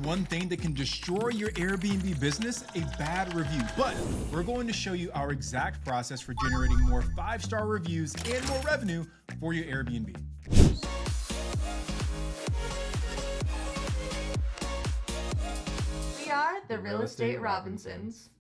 one thing that can destroy your Airbnb business? A bad review. But we're going to show you our exact process for generating more 5-star reviews and more revenue for your Airbnb. We are the Real Estate Robinsons.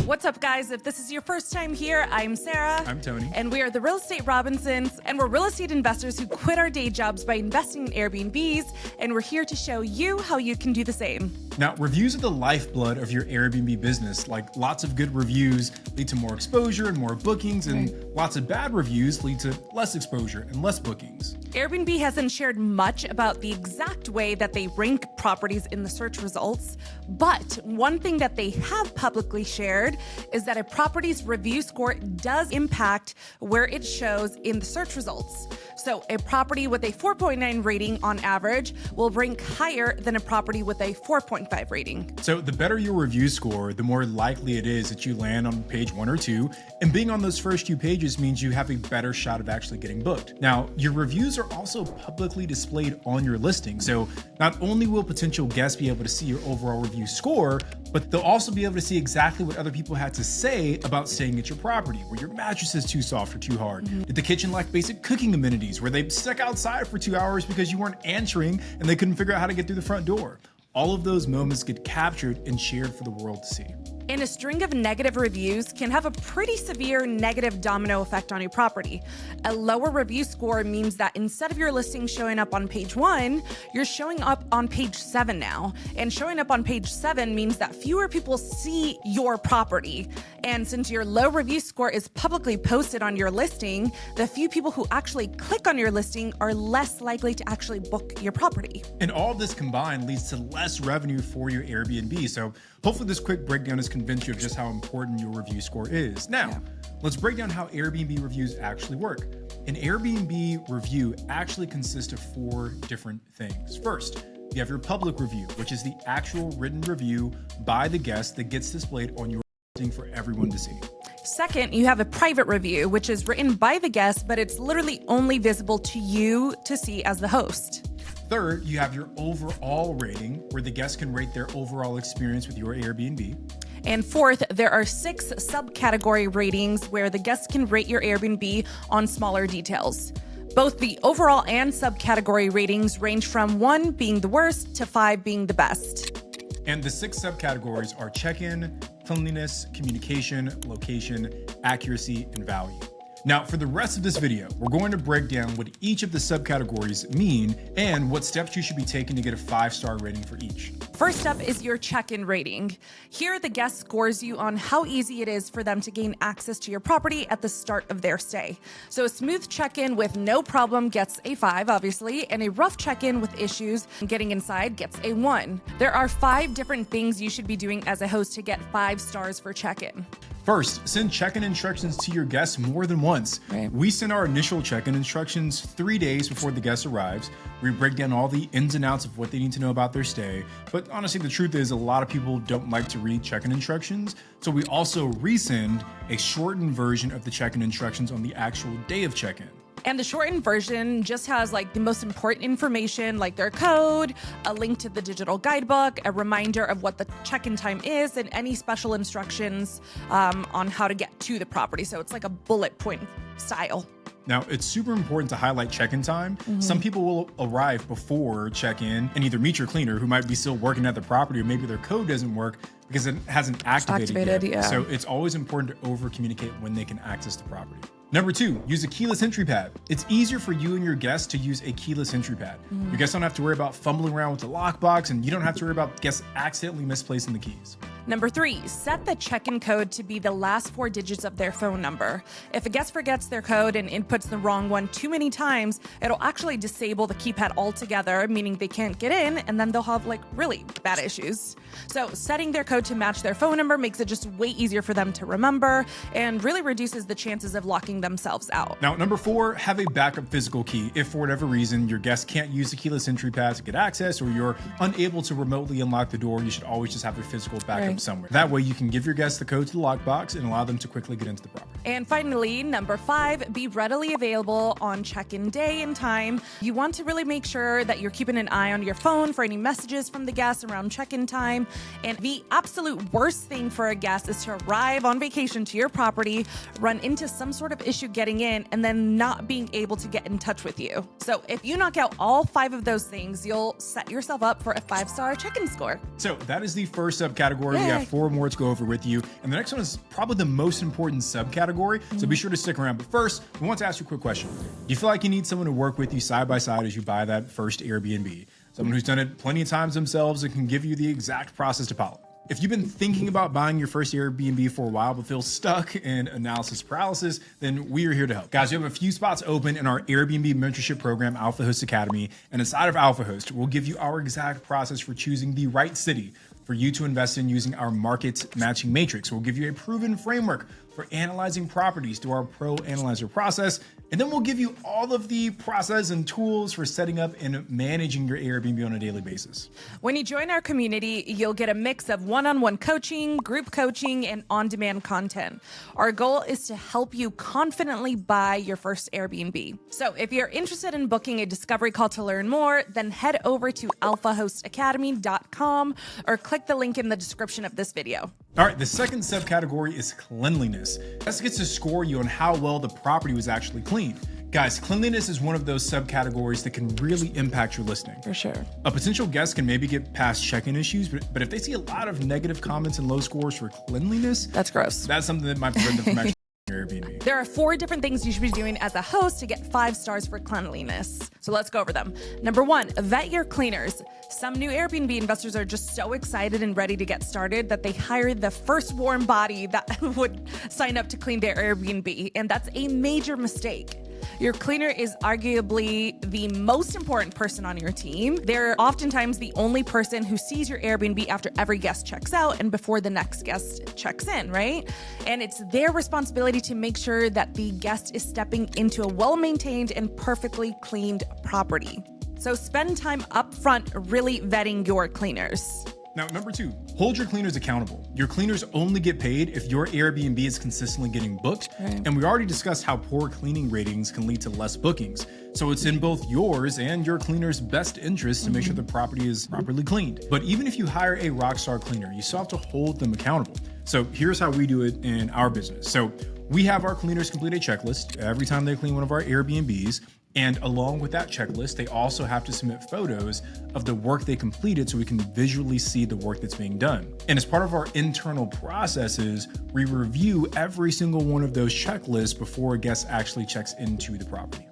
What's up, guys? If this is your first time here, I'm Sarah. I'm Tony. And we are the Real Estate Robinsons, and we're real estate investors who quit our day jobs by investing in Airbnbs, and we're here to show you how you can do the same. Now, reviews are the lifeblood of your Airbnb business. Like, lots of good reviews lead to more exposure and more bookings, and lots of bad reviews lead to less exposure and less bookings. Airbnb hasn't shared much about the exact way that they rank properties in the search results, but one thing that they have publicly shared is that a property's review score does impact where it shows in the search results. So a property with a 4.9 rating on average will rank higher than a property with a 4.5 rating. So the better your review score, the more likely it is that you land on page 1 or 2, and being on those first 2 pages means you have a better shot of actually getting booked. Now, your reviews are also publicly displayed on your listing, so not only will potential guests be able to see your overall review score, but they'll also be able to see exactly what other people had to say about staying at your property. Were your mattresses too soft or too hard? Did the kitchen lack basic cooking amenities? Were they stuck outside for 2 hours because you weren't answering and they couldn't figure out how to get through the front door? All of those moments get captured and shared for the world to see. And a string of negative reviews can have a pretty severe negative domino effect on your property. A lower review score means that instead of your listing showing up on page 1, you're showing up on page 7 now. And showing up on page 7 means that fewer people see your property. And since your low review score is publicly posted on your listing, the few people who actually click on your listing are less likely to actually book your property. And all of this combined leads to less revenue for your Airbnb. So hopefully this quick breakdown has convinced you of just how important your review score is. Now, let's break down how Airbnb reviews actually work. An Airbnb review actually consists of 4 different things. First, you have your public review, which is the actual written review by the guest that gets displayed on your listing for everyone to see. Second, you have a private review, which is written by the guest, but it's literally only visible to you to see as the host. Third, you have your overall rating, where the guests can rate their overall experience with your Airbnb. And fourth, there are 6 subcategory ratings where the guests can rate your Airbnb on smaller details. Both the overall and subcategory ratings range from 1 being the worst to 5 being the best. And the 6 subcategories are check-in, cleanliness, communication, location, accuracy, and value. Now, for the rest of this video, we're going to break down what each of the subcategories mean and what steps you should be taking to get a 5-star rating for each. First up is your check-in rating. Here, the guest scores you on how easy it is for them to gain access to your property at the start of their stay. So a smooth check-in with no problem gets a 5, obviously, and a rough check-in with issues getting inside gets a 1. There are 5 different things you should be doing as a host to get 5 stars for check-in. First, send check-in instructions to your guests more than once. We send our initial check-in instructions 3 days before the guest arrives. We break down all the ins and outs of what they need to know about their stay. But honestly, the truth is a lot of people don't like to read check-in instructions. So we also resend a shortened version of the check-in instructions on the actual day of check-in. And the shortened version just has like the most important information, like their code, a link to the digital guidebook, a reminder of what the check-in time is, and any special instructions on how to get to the property. So it's like a bullet point style. Now, it's super important to highlight check-in time. Some people will arrive before check-in and either meet your cleaner who might be still working at the property, or maybe their code doesn't work because it hasn't activated yet. So it's always important to over-communicate when they can access the property. Number 2, use a keyless entry pad. It's easier for you and your guests to use a keyless entry pad. Your guests don't have to worry about fumbling around with the lockbox, and you don't have to worry about guests accidentally misplacing the keys. Number 3, set the check-in code to be the last 4 digits of their phone number. If a guest forgets their code and inputs the wrong one too many times, it'll actually disable the keypad altogether, meaning they can't get in, and then they'll have like really bad issues. So setting their code to match their phone number makes it just way easier for them to remember and really reduces the chances of locking themselves out. Now, number 4, have a backup physical key. If for whatever reason your guest can't use the keyless entry pad to get access, or you're unable to remotely unlock the door, you should always just have a physical backup backup somewhere. That way you can give your guests the code to the lockbox and allow them to quickly get into the property. And finally, number 5, be readily available on check-in day and time. You want to really make sure that you're keeping an eye on your phone for any messages from the guests around check-in time. And the absolute worst thing for a guest is to arrive on vacation to your property, run into some sort of issue getting in, and then not being able to get in touch with you. So if you knock out all 5 of those things, you'll set yourself up for a 5-star check-in score. So that is the first subcategory. Yay. We have 4 more to go over with you. And the next one is probably the most important subcategory. So be sure to stick around. But first, we want to ask you a quick question. Do you feel like you need someone to work with you side by side as you buy that first Airbnb? Someone who's done it plenty of times themselves and can give you the exact process to follow. If you've been thinking about buying your first Airbnb for a while but feel stuck in analysis paralysis, then we are here to help. Guys, we have a few spots open in our Airbnb mentorship program, Alpha Host Academy. And inside of Alpha Host, we'll give you our exact process for choosing the right city for you to invest in using our market matching matrix. We'll give you a proven framework for analyzing properties through our Pro Analyzer process. And then we'll give you all of the process and tools for setting up and managing your Airbnb on a daily basis. When you join our community, you'll get a mix of one-on-one coaching, group coaching, and on-demand content. Our goal is to help you confidently buy your first Airbnb. So if you're interested in booking a discovery call to learn more, then head over to alphahostacademy.com or click the link in the description of this video. All right, the second subcategory is cleanliness. This gets to score you on how well the property was actually cleaned. Guys, cleanliness is one of those subcategories that can really impact your listing. For sure. A potential guest can maybe get past check-in issues, but if they see a lot of negative comments and low scores for cleanliness, That's gross. that's something that might prevent them from actually your Airbnb. There are 4 different things you should be doing as a host to get 5 stars for cleanliness. So let's go over them. Number 1, vet your cleaners. Some new Airbnb investors are just so excited and ready to get started that they hire the first warm body that would sign up to clean their Airbnb. And that's a major mistake. Your cleaner is arguably the most important person on your team. They're oftentimes the only person who sees your Airbnb after every guest checks out and before the next guest checks in, right? And it's their responsibility to make sure that the guest is stepping into a well-maintained and perfectly cleaned property. So spend time up front really vetting your cleaners. Now, number 2, hold your cleaners accountable. Your cleaners only get paid if your Airbnb is consistently getting booked. Right. And we already discussed how poor cleaning ratings can lead to less bookings. So it's in both yours and your cleaner's best interest to make sure the property is properly cleaned. But even if you hire a rockstar cleaner, you still have to hold them accountable. So here's how we do it in our business. So we have our cleaners complete a checklist every time they clean one of our Airbnbs. And along with that checklist, they also have to submit photos of the work they completed so we can visually see the work that's being done. And as part of our internal processes, we review every single one of those checklists before a guest actually checks into the property.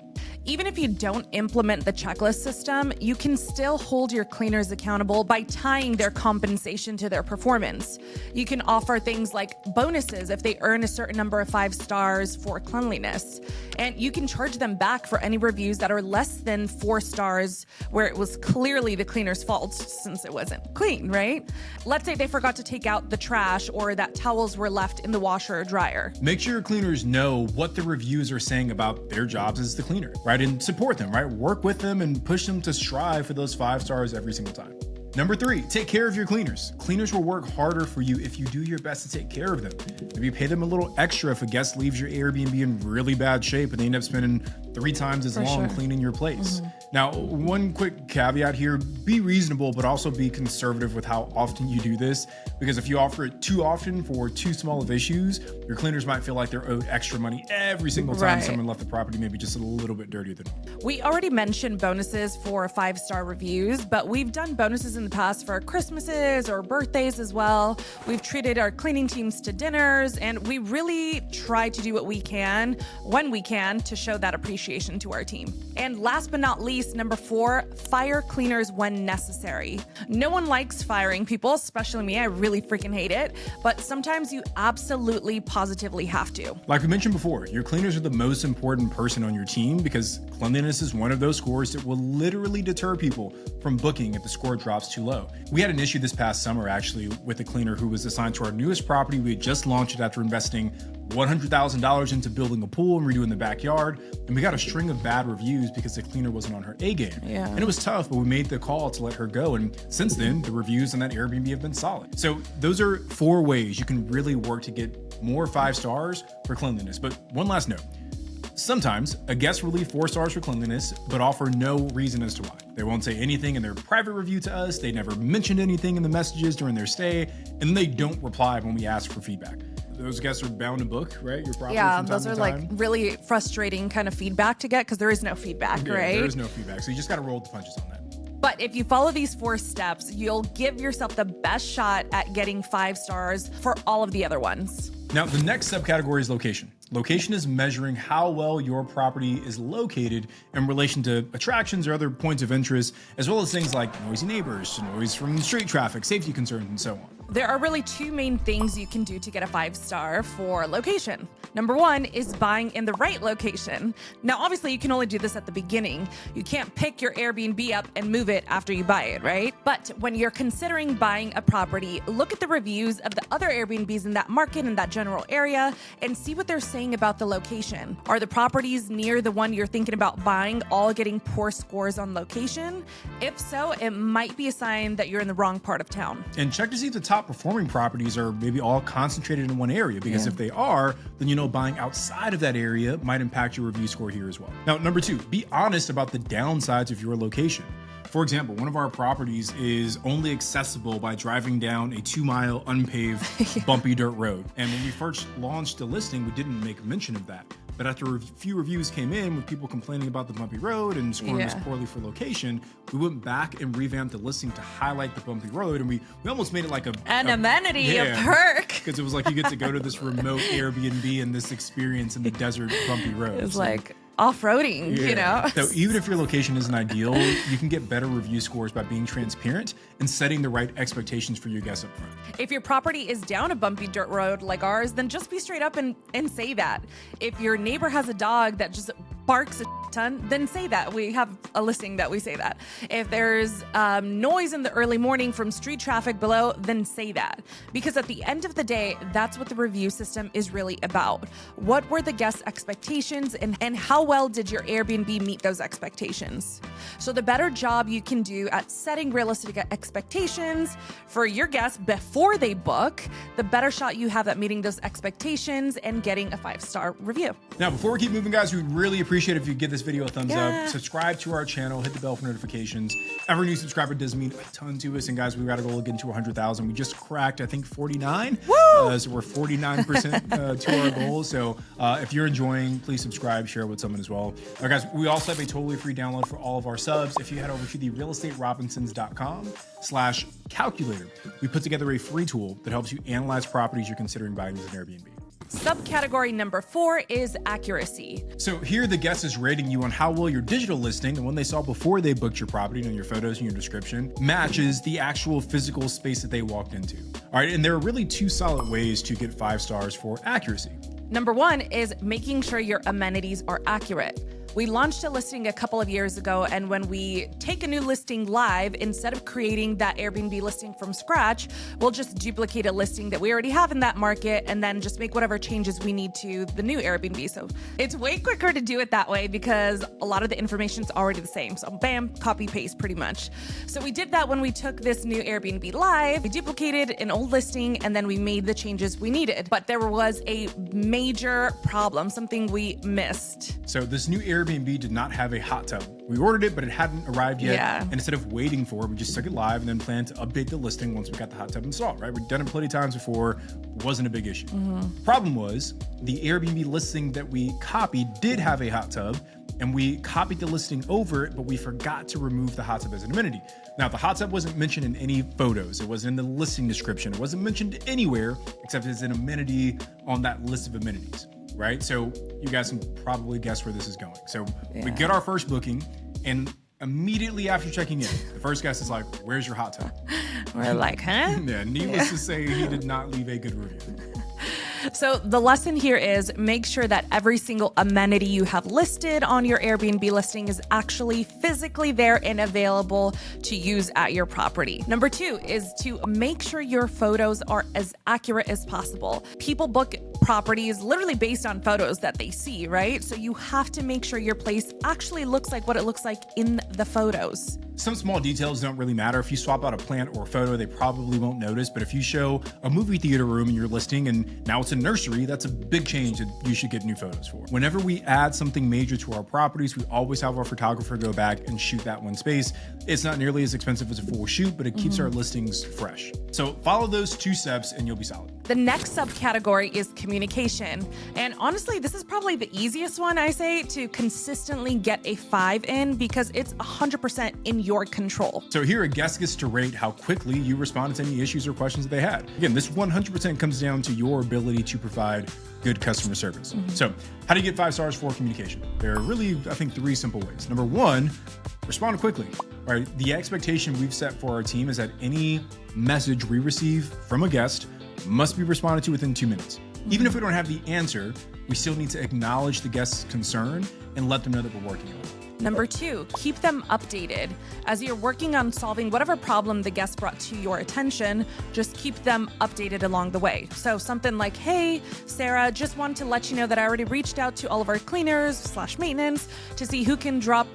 Even if you don't implement the checklist system, you can still hold your cleaners accountable by tying their compensation to their performance. You can offer things like bonuses if they earn a certain number of 5 stars for cleanliness. And you can charge them back for any reviews that are less than 4 stars where it was clearly the cleaner's fault since it wasn't clean, right? Let's say they forgot to take out the trash or that towels were left in the washer or dryer. Make sure your cleaners know what the reviews are saying about their jobs as the cleaner, right? And support them, right? Work with them and push them to strive for those 5 stars every single time. Number 3, take care of your cleaners. Cleaners will work harder for you if you do your best to take care of them. Maybe pay them a little extra if a guest leaves your Airbnb in really bad shape and they end up spending 3 times as long cleaning your place. Now, one quick caveat here, be reasonable, but also be conservative with how often you do this, because if you offer it too often for too small of issues, your cleaners might feel like they're owed extra money every single time someone left the property, maybe just a little bit dirtier than normal. We already mentioned bonuses for 5-star reviews, but we've done bonuses in the past for Christmases or birthdays as well. We've treated our cleaning teams to dinners, and we really try to do what we can when we can to show that appreciation to our team. And last but not least, number 4, fire cleaners when necessary. No one likes firing people, especially me. I really freaking hate it, but sometimes you absolutely positively have to. Like we mentioned before, your cleaners are the most important person on your team because cleanliness is one of those scores that will literally deter people from booking if the score drops too low. We had an issue this past summer actually with a cleaner who was assigned to our newest property. We had just launched it after investing $100,000 into building a pool and redoing the backyard, and we got a string of bad reviews because the cleaner wasn't on her A game. Yeah. And it was tough, but we made the call to let her go. And since then, the reviews on that Airbnb have been solid. So those are 4 ways you can really work to get more 5 stars for cleanliness. But one last note. Sometimes a guest will leave 4 stars for cleanliness, but offer no reason as to why. They won't say anything in their private review to us. They never mentioned anything in the messages during their stay, and they don't reply when we ask for feedback. Those guests are bound to book, right? Your property Yeah, from time those to are time. like really frustrating kind of feedback to get because there is no feedback, Yeah, right? there is no feedback, so you just got to roll with the punches on that. But if you follow these 4 steps, you'll give yourself the best shot at getting 5 stars for all of the other ones. Now, the next subcategory is location. Location is measuring how well your property is located in relation to attractions or other points of interest, as well as things like noisy neighbors, noise from street traffic, safety concerns, and so on. There are really 2 main things you can do to get a 5-star for location. Number 1 is buying in the right location. Now, obviously, you can only do this at the beginning. You can't pick your Airbnb up and move it after you buy it, right? But when you're considering buying a property, look at the reviews of the other Airbnbs in that market, in that general area, and see what they're saying about the location. Are the properties near the one you're thinking about buying all getting poor scores on location? If so, it might be a sign that you're in the wrong part of town. And check to see if the top performing properties are maybe all concentrated in one area, because if they are, then you know buying outside of that area might impact your review score here as well. Now, number 2, be honest about the downsides of your location. For example, one of our properties is only accessible by driving down a 2-mile unpaved bumpy dirt road. And when we first launched the listing, we didn't make mention of that. But after a few reviews came in with people complaining about the bumpy road and scoring us poorly for location, we went back and revamped the listing to highlight the bumpy road. And we almost made it like an amenity, a perk. Because it was like you get to go to this remote Airbnb and this experience in the desert bumpy road. It's like off-roading, you know? So even if your location isn't ideal, you can get better review scores by being transparent and setting the right expectations for your guests up front. If your property is down a bumpy dirt road like ours, then just be straight up and say that. If your neighbor has a dog that just barks a ton, then say that. We have a listing that we say that. If there's noise in the early morning from street traffic below, then say that. Because at the end of the day, that's what the review system is really about. What were the guest expectations and how well did your Airbnb meet those expectations? So the better job you can do at setting realistic expectations for your guests before they book, the better shot you have at meeting those expectations and getting a 5-star review. Now, before we keep moving, guys, we'd really appreciate it if you give this video a thumbs up, subscribe to our channel, hit the bell for notifications. Every new subscriber does mean a ton to us. And guys, we got to go get into 100,000. We just cracked, I think, 49. So we're 49% to our goal. So if you're enjoying, please subscribe, share with someone as well. All right, guys, we also have a totally free download for all of our subs. If you head over to the realestaterobinsons.com/calculator, we put together a free tool that helps you analyze properties you're considering buying as an Airbnb. Subcategory number 4 is accuracy. So here the guest is rating you on how well your digital listing, the one they saw before they booked your property, and your photos and your description, matches the actual physical space that they walked into. All right, and there are really 2 solid ways to get 5 stars for accuracy. Number 1 is making sure your amenities are accurate. We launched a listing a couple of years ago, and when we take a new listing live, instead of creating that Airbnb listing from scratch, we'll just duplicate a listing that we already have in that market and then just make whatever changes we need to the new Airbnb. So it's way quicker to do it that way because a lot of the information is already the same. So bam, copy paste pretty much. So we did that when we took this new Airbnb live. We duplicated an old listing and then we made the changes we needed. But there was a major problem, something we missed. So this new Airbnb did not have a hot tub. We ordered it, but it hadn't arrived yet. Yeah. And instead of waiting for it, we just took it live and then planned to update the listing once we got the hot tub installed, right? We've done it plenty of times before. Wasn't a big issue. Problem was, the Airbnb listing that we copied did have a hot tub, and we copied the listing over it, but we forgot to remove the hot tub as an amenity. Now, the hot tub wasn't mentioned in any photos. It wasn't in the listing description. It wasn't mentioned anywhere except as an amenity on that list of amenities, right? So you guys can probably guess where this is going. So we get our first booking, and immediately after checking in, the first guest is like, "Where's your hot tub?" We're like, huh? Yeah, needless to say, he did not leave a good review. So the lesson here is make sure that every single amenity you have listed on your Airbnb listing is actually physically there and available to use at your property. Number 2 is to make sure your photos are as accurate as possible. People book properties literally based on photos that they see, right? So you have to make sure your place actually looks like what it looks like in the photos. Some small details don't really matter. If you swap out a plant or a photo, they probably won't notice. But if you show a movie theater room in your listing and now it's a nursery, that's a big change that you should get new photos for. Whenever we add something major to our properties, we always have our photographer go back and shoot that one space. It's not nearly as expensive as a full shoot, but it keeps our listings fresh. So follow those 2 steps and you'll be solid. The next subcategory is communication. And honestly, this is probably the easiest one, I say, to consistently get a 5 in because it's 100% in your control. So here a guest gets to rate how quickly you responded to any issues or questions that they had. Again, this 100% comes down to your ability to provide good customer service. So how do you get 5 stars for communication? There are really, I think, 3 simple ways. Number 1, respond quickly. All right, the expectation we've set for our team is that any message we receive from a guest must be responded to within 2 minutes. Even if we don't have the answer, we still need to acknowledge the guest's concern and let them know that we're working on it. Number 2, keep them updated. As you're working on solving whatever problem the guest brought to your attention, just keep them updated along the way. So something like, hey, Sarah, just wanted to let you know that I already reached out to all of our cleaners/maintenance to see who can drop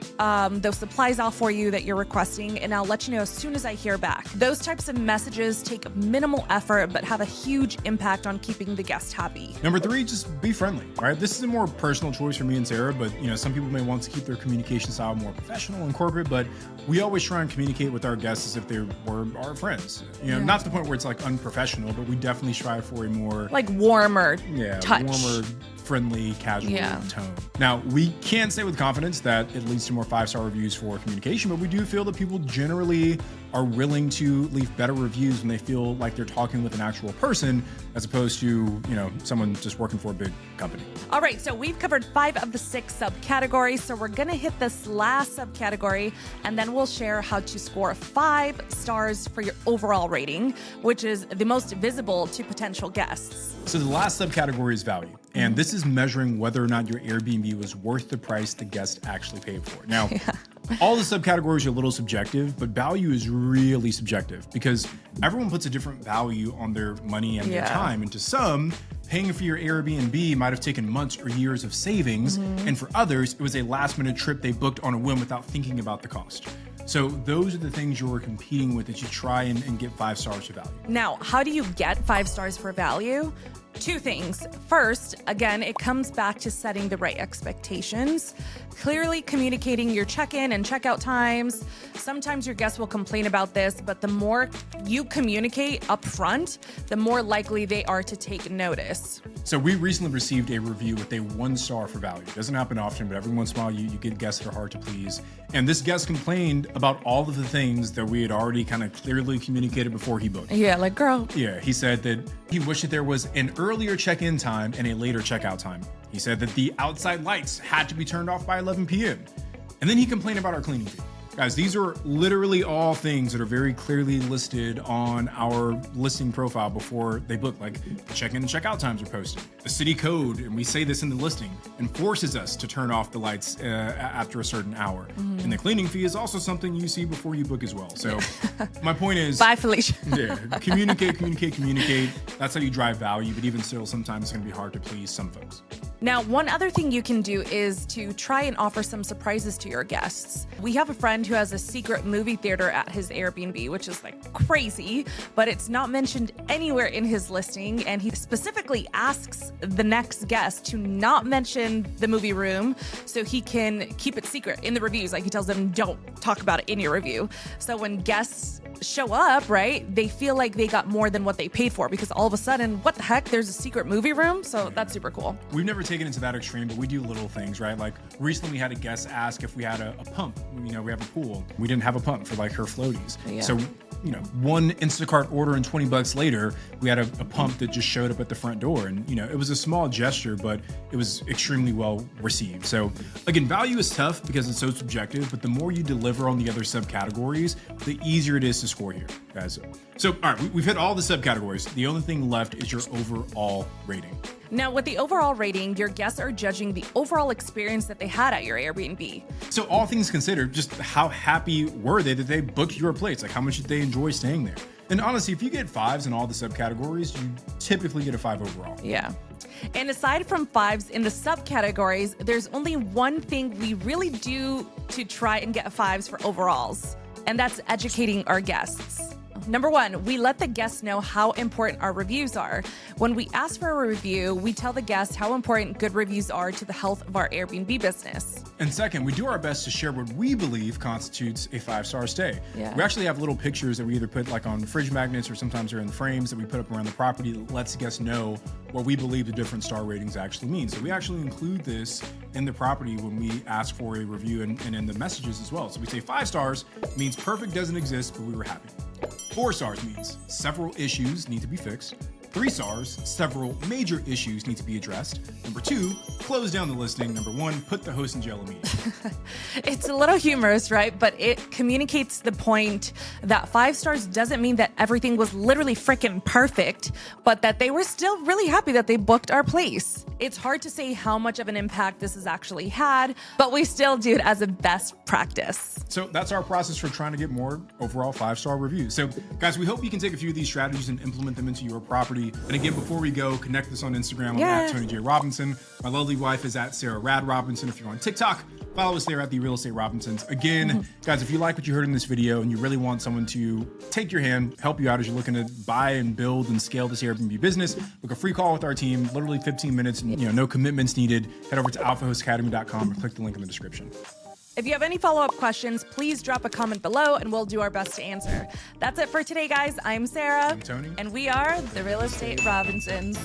those supplies off for you that you're requesting, and I'll let you know as soon as I hear back. Those types of messages take minimal effort, but have a huge impact on keeping the guest happy. Number 3, just be friendly. All right, this is a more personal choice for me and Sarah, but some people may want to keep their communication style more professional and corporate, but we always try and communicate with our guests as if they were our friends. Not to the point where it's like unprofessional, but we definitely strive for a more like warmer touch. Warmer, friendly, casual tone. Now, we can't say with confidence that it leads to more 5-star reviews for communication, but we do feel that people generally are willing to leave better reviews when they feel like they're talking with an actual person as opposed to, someone just working for a big company. All right, so we've covered 5 of the 6 subcategories. So we're going to hit this last subcategory, and then we'll share how to score 5 stars for your overall rating, which is the most visible to potential guests. So the last subcategory is value. And this is measuring whether or not your Airbnb was worth the price the guest actually paid for. Now, all the subcategories are a little subjective, but value is really subjective because everyone puts a different value on their money and their time. And to some, paying for your Airbnb might have taken months or years of savings. And for others, it was a last-minute trip they booked on a whim without thinking about the cost. So those are the things you're competing with that you try and get 5 stars for value. Now, how do you get 5 stars for value? 2 things. First, again, it comes back to setting the right expectations, clearly communicating your check-in and checkout times. Sometimes your guests will complain about this, but the more you communicate up front, the more likely they are to take notice. So we recently received a review with a 1 star for value. It doesn't happen often, but every once in a while you get guests that are hard to please. And this guest complained about all of the things that we had already kind of clearly communicated before he booked. Yeah, like, girl. Yeah, he said that he wished that there was an earlier check-in time and a later checkout time. He said that the outside lights had to be turned off by 11 p.m. And then he complained about our cleaning fee. Guys, these are literally all things that are very clearly listed on our listing profile before they book. Like the check-in and check-out times are posted. The city code, and we say this in the listing, enforces us to turn off the lights after a certain hour. And the cleaning fee is also something you see before you book as well. So my point is... Bye, Felicia. Communicate. That's how you drive value, but even still, sometimes it's going to be hard to please some folks. Now, one other thing you can do is to try and offer some surprises to your guests. We have a friend who has a secret movie theater at his Airbnb, which is like crazy, but it's not mentioned anywhere in his listing. And he specifically asks the next guest to not mention the movie room so he can keep it secret in the reviews. Like he tells them, don't talk about it in your review. So when guests show up, right, they feel like they got more than what they paid for because all of a sudden, what the heck, there's a secret movie room? So that's super cool. We've never taken it to that extreme, but we do little things, right? Like recently we had a guest ask if we had a pump. We have a pool. We didn't have a pump for like her floaties. Yeah. So, one Instacart order and $20 later, we had a pump that just showed up at the front door. And, it was a small gesture, but it was extremely well received. So again, value is tough because it's so subjective, but the more you deliver on the other subcategories, the easier it is to score here, guys. So, all right, we've hit all the subcategories. The only thing left is your overall rating. Now, with the overall rating, your guests are judging the overall experience that they had at your Airbnb. So all things considered, just how happy were they that they booked your place? Like, how much did they enjoy staying there? And honestly, if you get 5s in all the subcategories, you typically get a 5 overall. Yeah. And aside from 5s in the subcategories, there's only one thing we really do to try and get 5s for overalls, and that's educating our guests. Number 1, we let the guests know how important our reviews are. When we ask for a review, we tell the guests how important good reviews are to the health of our Airbnb business. And second, we do our best to share what we believe constitutes a 5-star stay. Yeah. We actually have little pictures that we either put like on fridge magnets or sometimes they're in frames that we put up around the property that lets guests know what we believe the different star ratings actually mean. So we actually include this in the property when we ask for a review and in the messages as well. So we say 5 stars means perfect doesn't exist, but we were happy. 4 stars means several issues need to be fixed. 3 stars, several major issues need to be addressed. Number 2, close down the listing. Number 1, put the host in jail immediately. It's a little humorous, right? But it communicates the point that 5 stars doesn't mean that everything was literally freaking perfect, but that they were still really happy that they booked our place. It's hard to say how much of an impact this has actually had, but we still do it as a best practice. So that's our process for trying to get more overall 5-star reviews. So guys, we hope you can take a few of these strategies and implement them into your property. And again, before we go, connect us on Instagram at Tony J. Robinson. My lovely wife is at Sarah Rad Robinson. If you're on TikTok, follow us there at The Real Estate Robinsons. Again, guys, if you like what you heard in this video and you really want someone to take your hand, help you out as you're looking to buy and build and scale this Airbnb business, book a free call with our team, literally 15 minutes, and no commitments needed. Head over to alphahostacademy.com and click the link in the description. If you have any follow-up questions, please drop a comment below and we'll do our best to answer. That's it for today, guys. I'm Sarah. I'm Tony. And we are The Real Estate Robinsons.